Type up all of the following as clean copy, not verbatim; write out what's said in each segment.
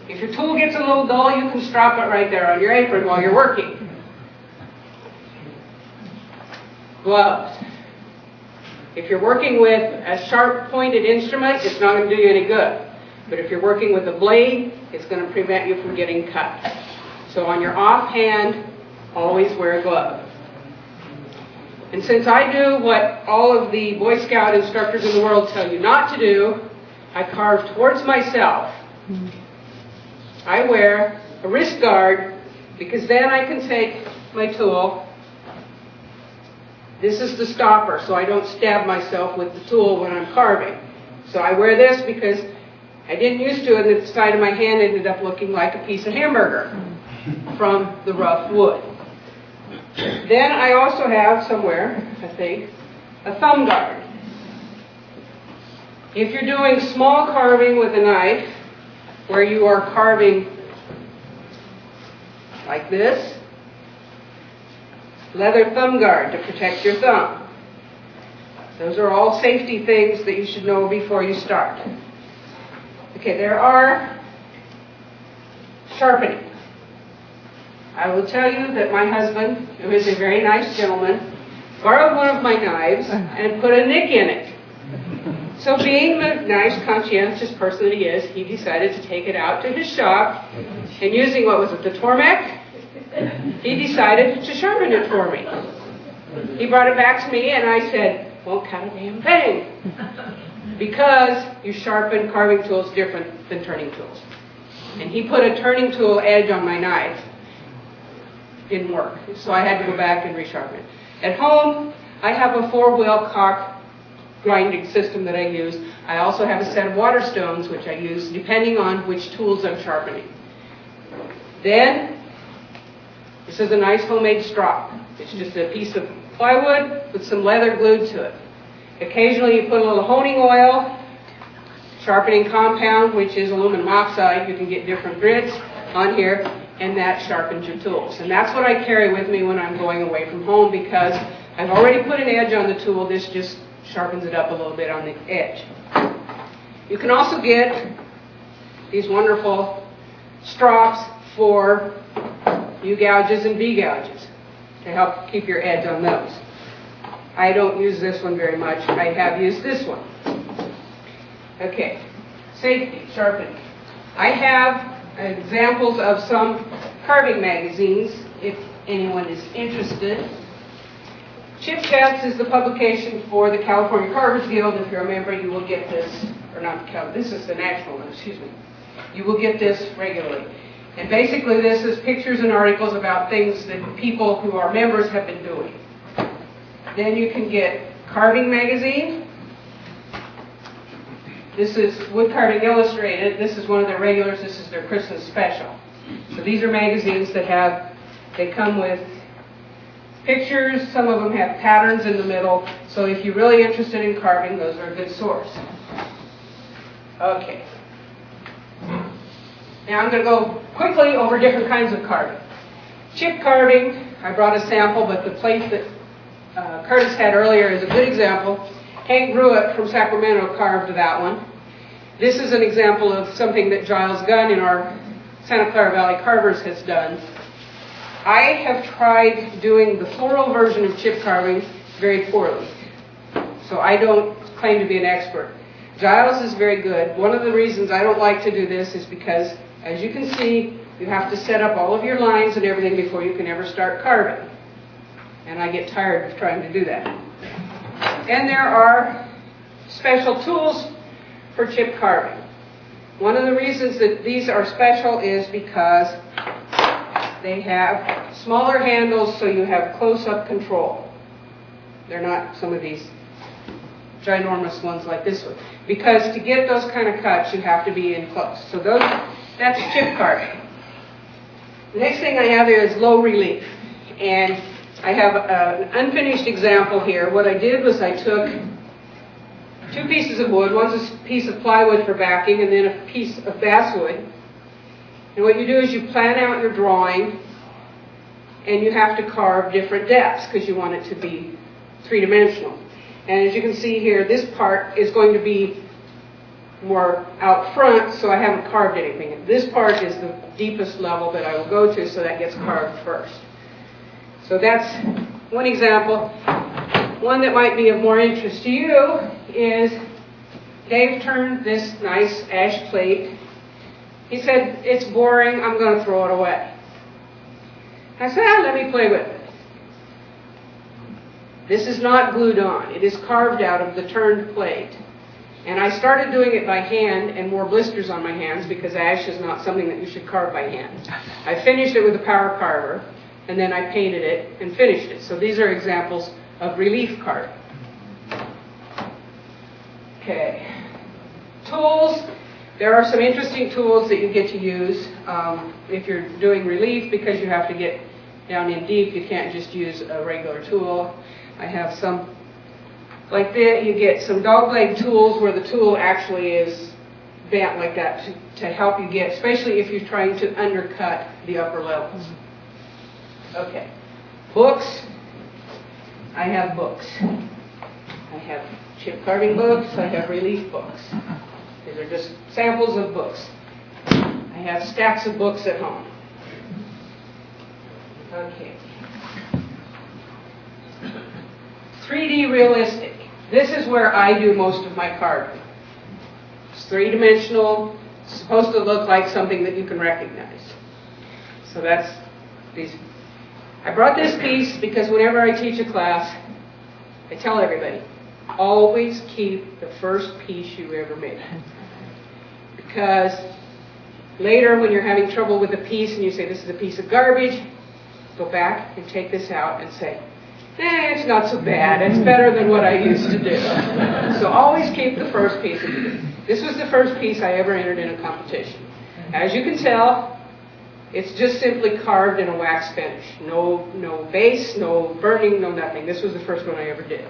If your tool gets a little dull, you can strop it right there on your apron while you're working. Gloves. If you're working with a sharp pointed instrument, it's not going to do you any good. But if you're working with a blade, it's going to prevent you from getting cut. So on your offhand, always wear a glove. And since I do what all of the Boy Scout instructors in the world tell you not to do, I carve towards myself. I wear a wrist guard because then I can take my tool. This is the stopper, so I don't stab myself with the tool when I'm carving. So I wear this because I didn't used to, and the side of my hand ended up looking like a piece of hamburger from the rough wood. Then I also have somewhere, I think, a thumb guard. If you're doing small carving with a knife, where you are carving like this, leather thumb guard to protect your thumb. Those are all safety things that you should know before you start. Okay, there are sharpening. I will tell you that my husband, who is a very nice gentleman, borrowed one of my knives and put a nick in it. So being the nice, conscientious person that he is, he decided to take it out to his shop, and using, what was it, the Tormek? He decided to sharpen it for me. He brought it back to me, and I said, won't cut a damn thing. Because you sharpen carving tools different than turning tools. And he put a turning tool edge on my knife. Didn't work. So I had to go back and resharpen it. At home, I have a 4-wheel cock grinding system that I use. I also have a set of water stones, which I use depending on which tools I'm sharpening. Then, this is a nice homemade strop. It's just a piece of plywood with some leather glued to it. Occasionally you put a little honing oil, sharpening compound, which is aluminum oxide. You can get different grits on here, and that sharpens your tools. And that's what I carry with me when I'm going away from home, because I've already put an edge on the tool. This just sharpens it up a little bit on the edge. You can also get these wonderful strops for U-gouges and V-gouges to help keep your edge on those. I don't use this one very much. I have used this one. Okay, safety, sharpening. I have examples of some carving magazines, if anyone is interested. Chip Chats is the publication for the California Carvers Guild. If you're a member, you will get this, or not the Cal, this is the national one, excuse me. You will get this regularly. And basically this is pictures and articles about things that people who are members have been doing. Then you can get Carving Magazine. This is Wood Carving Illustrated. This is one of their regulars. This is their Christmas special. So these are magazines that they come with pictures. Some of them have patterns in the middle. So if you're really interested in carving, those are a good source. Okay. Now I'm going to go quickly over different kinds of carving. Chip carving, I brought a sample, but the plate that Curtis had earlier is a good example. Hank Brewitt from Sacramento carved that one. This is an example of something that Giles Gunn in our Santa Clara Valley Carvers has done. I have tried doing the floral version of chip carving very poorly. So I don't claim to be an expert. Giles is very good. One of the reasons I don't like to do this is because, as you can see, you have to set up all of your lines and everything before you can ever start carving. And I get tired of trying to do that. And there are special tools for chip carving. One of the reasons that these are special is because they have smaller handles, so you have close-up control. They're not some of these ginormous ones like this one. Because to get those kind of cuts, you have to be in close. So that's chip carving. The next thing I have here is low relief. And I have an unfinished example here. What I did was I took 2 pieces of wood. One's a piece of plywood for backing, and then a piece of basswood. And what you do is you plan out your drawing, and you have to carve different depths because you want it to be 3-dimensional. And as you can see here, this part is going to be more out front, so I haven't carved anything. This part is the deepest level that I will go to, so that gets carved first. So that's one example. One that might be of more interest to you is Dave turned this nice ash plate. He said, it's boring, I'm going to throw it away. I said, let me play with it. This is not glued on. It is carved out of the turned plate. And I started doing it by hand and more blisters on my hands because ash is not something that you should carve by hand. I finished it with a power carver, and then I painted it and finished it. So these are examples of relief carving. Okay. Tools. There are some interesting tools that you get to use if you're doing relief because you have to get down in deep. You can't just use a regular tool. I have some like that. You get some dogleg tools where the tool actually is bent like that to help you get, especially if you're trying to undercut the upper levels. Okay. Books. I have books. I have chip carving books. I have relief books. These are just samples of books. I have stacks of books at home. Okay. 3D realistic. This is where I do most of my carving. It's three-dimensional. It's supposed to look like something that you can recognize. So that's these. I brought this piece because whenever I teach a class, I tell everybody, always keep the first piece you ever made. Because later when you're having trouble with a piece and you say this is a piece of garbage, go back and take this out and say, it's not so bad. It's better than what I used to do. So always keep the first piece. This was the first piece I ever entered in a competition. As you can tell, it's just simply carved in a wax finish. No base, no burning, no nothing. This was the first one I ever did.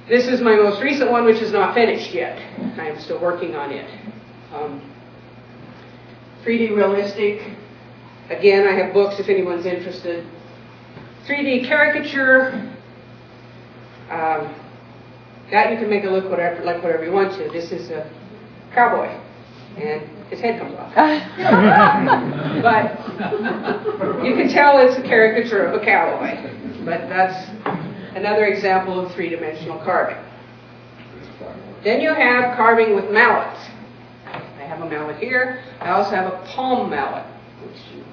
This is my most recent one, which is not finished yet. I am still working on it. 3D realistic. Again, I have books if anyone's interested. 3D caricature. That you can make it look like whatever you want to. This is a cowboy, and his head comes off. But you can tell it's a caricature of a cowboy. But that's another example of three-dimensional carving. Then you have carving with mallets. I have a mallet here. I also have a palm mallet, which you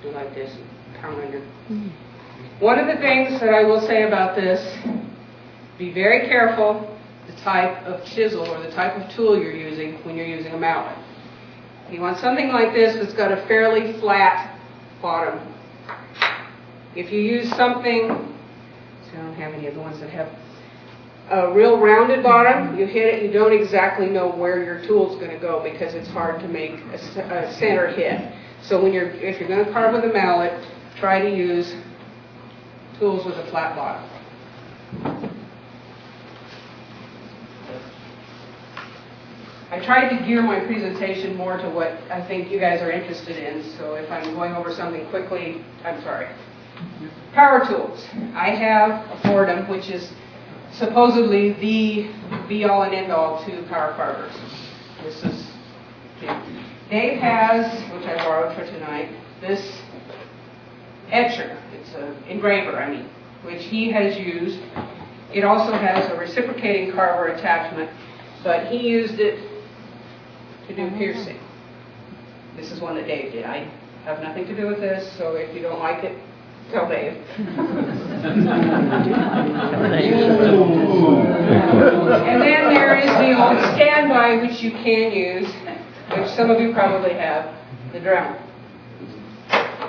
do like this and pound on your. One of the things that I will say about this, be very careful the type of chisel or the type of tool you're using when you're using a mallet. You want something like this that's got a fairly flat bottom. If you use something, I don't have any of the ones that have a real rounded bottom, you hit it, you don't exactly know where your tool's going to go because it's hard to make a center hit. So if you're going to carve with a mallet, try to use tools with a flat bottom. I tried to gear my presentation more to what I think you guys are interested in, so if I'm going over something quickly, I'm sorry. Power tools. I have a Fordham, which is supposedly the be-all and end-all to power carvers. This is Dave has, which I borrowed for tonight, this etcher. It's an engraver, which he has used. It also has a reciprocating carver attachment, but he used it to do piercing. This is one that Dave did. I have nothing to do with this, so if you don't like it, tell Dave. And then there is the old standby, which you can use, which some of you probably have, the drum,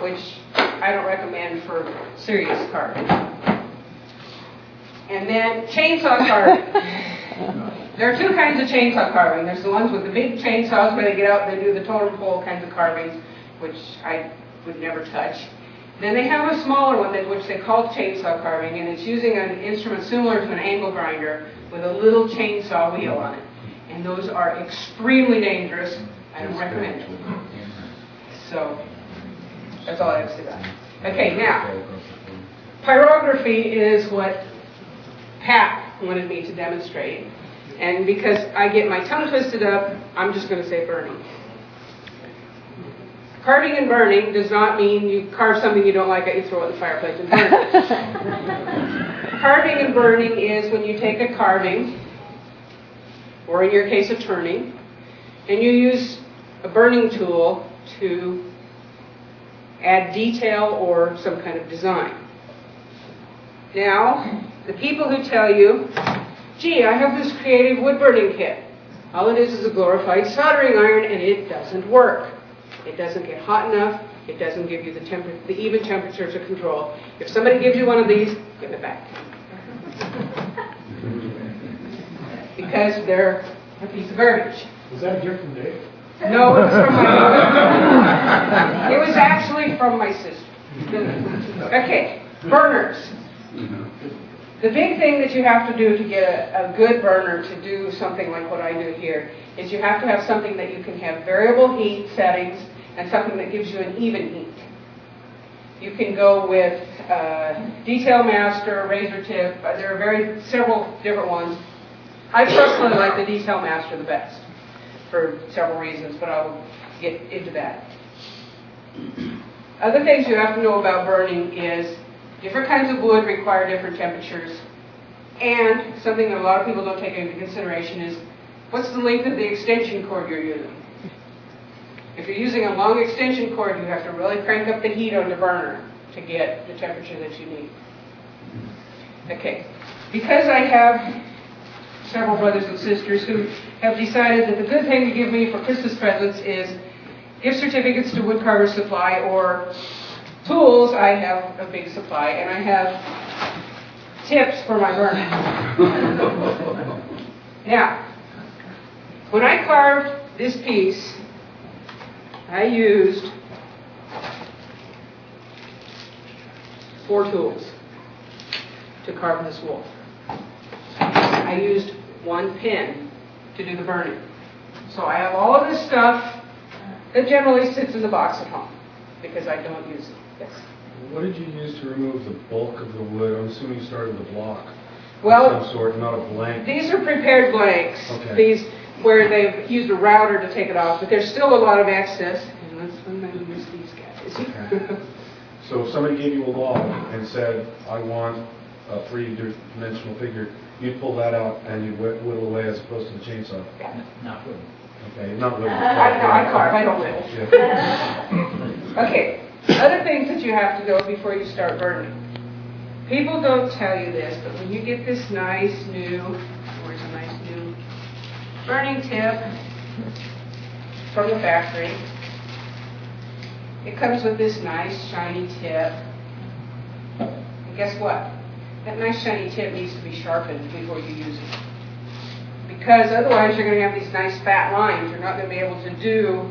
which I don't recommend for serious carving. And then chainsaw carving. There are two kinds of chainsaw carving. There's the ones with the big chainsaws where they get out and they do the totem pole kinds of carvings, which I would never touch. Then they have a smaller one which they call chainsaw carving, and it's using an instrument similar to an angle grinder with a little chainsaw wheel on it. And those are extremely dangerous. I don't recommend it. So that's all I have to say about it. Okay, now, pyrography is what Pat wanted me to demonstrate. And because I get my tongue twisted up, I'm just going to say burning. Carving and burning does not mean you carve something you don't like and you throw it in the fireplace and burn it. Carving and burning is when you take a carving, or in your case a turning, and you use a burning tool to add detail or some kind of design. Now, the people who tell you, gee, I have this creative wood burning kit. All it is a glorified soldering iron, and it doesn't work. It doesn't get hot enough. It doesn't give you the even temperature to control. If somebody gives you one of these, give it back. Because they're a piece of garbage. Was that a gift from Dave? No, it was from my mother. It was actually from my sister. Okay, burners. The big thing that you have to do to get a good burner to do something like what I do here is you have to have something that you can have variable heat settings and something that gives you an even heat. You can go with Detail Master, Razor Tip. There are several different ones. I personally like the Detail Master the best for several reasons, but I'll get into that. Other things you have to know about burning is different kinds of wood require different temperatures, and something that a lot of people don't take into consideration is what's the length of the extension cord you're using. If you're using a long extension cord, you have to really crank up the heat on the burner to get the temperature that you need. Okay, because I have several brothers and sisters who have decided that the good thing to give me for Christmas presents is gift certificates to Woodcarver Supply or tools, I have a big supply, and I have tips for my burning. Now, when I carved this piece, I used 4 tools to carve this wolf. I used 1 pin to do the burning. So I have all of this stuff that generally sits in the box at home because I don't use it. Yes. What did you use to remove the bulk of the wood? I'm assuming you started with a block of some sort, not a blank. These are prepared blanks. Okay. These where they've used a router to take it off, but there's still a lot of excess. And let's use these guys. Okay. So if somebody gave you a log and said, I want a 3-dimensional figure, you'd pull that out and you'd whittle away as opposed to the chainsaw. Yeah. Not good. Okay, not whittle. I carve, I don't whittle. Yeah. Okay, other things that you have to know before you start burning. People don't tell you this, but when you get this nice new, where's a nice new burning tip from the factory, it comes with this nice shiny tip. And guess what? That nice shiny tip needs to be sharpened before you use it. Because otherwise you're going to have these nice fat lines. You're not going to be able to do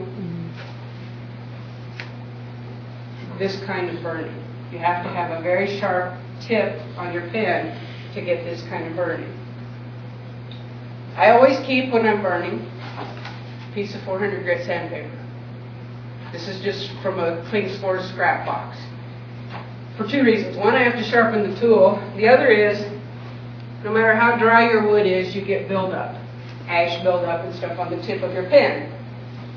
this kind of burning. You have to have a very sharp tip on your pen to get this kind of burning. I always keep, when I'm burning, a piece of 400 grit sandpaper. This is just from a Clean Spores scrap box. For 2 reasons. One, I have to sharpen the tool. The other is, no matter how dry your wood is, you get buildup. Ash buildup and stuff on the tip of your pen.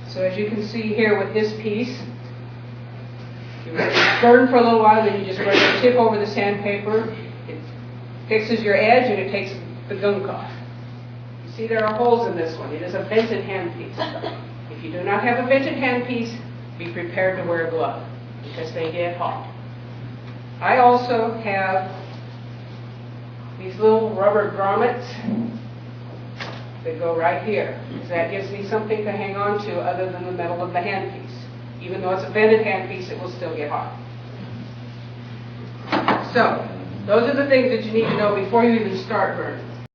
So as you can see here with this piece, you burn for a little while, then you just run your tip over the sandpaper. It fixes your edge and it takes the gunk off. You see there are holes in this one. It is a vented handpiece. If you do not have a vented handpiece, be prepared to wear a glove because they get hot. I also have these little rubber grommets that go right here. Because that gives me something to hang on to other than the metal of the handpiece. Even though it's a vented handpiece, it will still get hot. So, those are the things that you need to know before you even start burning.